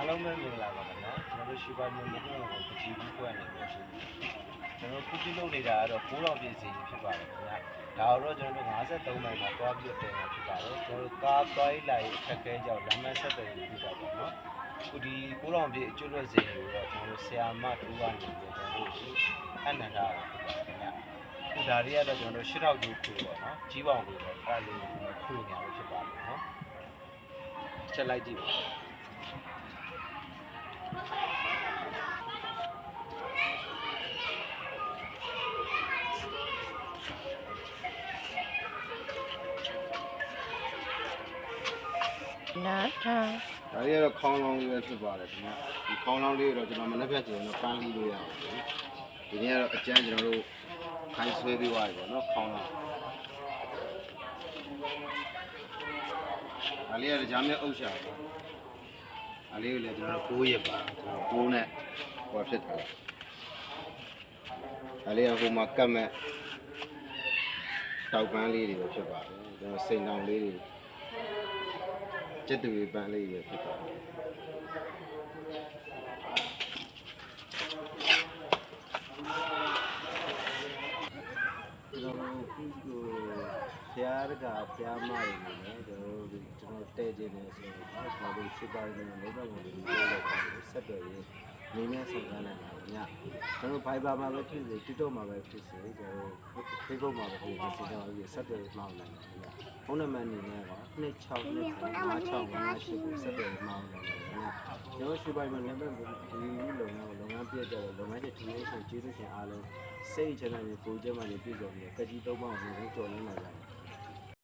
အားလုံးပဲမင်္ဂလာပါခင်ဗျာကျွန်တော်တို့ရှိပါမျိုးမျိုးကိုပကြီးပြီးကွက်နေလို့ရှိတယ်ကျွန်တော်ခုကြည့်လို့နေတာကတော့9000ပြည့်စီဖြစ်ပါတယ်ခင်ဗျာဒါတော့ကျွန်တော်တို့53မိုင်မှာတွားပြီးတင်နေဖြစ်ပါတယ်ကျွန်တော်တို့ကားသွားလိုက်အခက်ခဲကြောင့်လမ်းမဆက်တယ်ပြတာပေါ့နော်ခုဒီ9000ပြည့်အကျွတ်လွတ်စီကိုတော့ကျွန်တော်တို့ဆရာမတူကနေပြီးကျွန်တော်တို့အနန္ဒာခင်ဗျာခုဒါတွေကတော့ကျွန်တော်တို့8000ကျိုးခွေပေါ့နော်ကြီးပေါင်ခွေပေါ့အဲ့လိုခွေနေရလို့ဖြစ်ပါတယ်နော်ချက်လိုက်ကြည့်ပါနာထားဒါလေးကတော့ခေါင်းလောင်းလေးပဲဖြစ်ပါတယ်ခင်ဗျာဒီခေါင်းလောင်းလေးတော့ကျွန်တော်မနေ့ကကျရင်တော့ပန်းလေးလို့ရအောင်ပေါ့ဒီနေ့ကတော့အကျန်းကျွန်တော်တို့ခိုင်းဆွဲပြီးသွားပြီပေါ့နော်ခေါင်းလောင်းဒါလေးကကြားမဲ့အုပ်ရှာပေါ့ဒါလေးကိုလည်းကျွန်တော်တို့9ရက်ပါကျွန်တော်9နဲ့ဟောဖြစ်ထားတာဒါလေးကဟိုမှာကတ်မဲ့တောက်ပန်းလေးတွေပဲဖြစ်ပါတယ်ကျွန်တော်စိန်တောင်လေးတွေကျက်တူပန်းလေးတွေဖြစ်ပါတယ်ကျွန်တော်ဖျားကဖျားမရနေတယ်ကျွန်တော်တဲကျင်းနေဆိုတော့ကျွန်တော်တို့ရှိပါနေလို့တော့ဒီလိုလေးဆက်တယ်ရေးနေနဲ့ဆောင်ရနိုင်တာညကျွန်တော် Viber မှာပဲဖြစ်စေ TikTok မှာပဲဖြစ်စေကျွန်တော် Facebook မှာပဲဖြစ်စေကျွန်တော်ရေးဆက်တယ်မှောင်းနိုင်တယ်ညဖုန်းနံပါတ်နေနဲ့က26နဲ့5658ကိုဆက်တယ်မှောင်းနိုင်တယ်ညကျွန်တော်ရှိပါနေနံပါတ်ဒီလုပ်ငန်းပြည့်ကြတယ်လုပ်ငန်းတွေထူးရေးဆိုကျေးဇူးရှင်အားလုံးစိတ်ချမ်းသာနေပူကြမ်းမှနေပြည့်စုံနေကကြီး3ပေါင်းကိုကြော်လင်းလာကြတယ်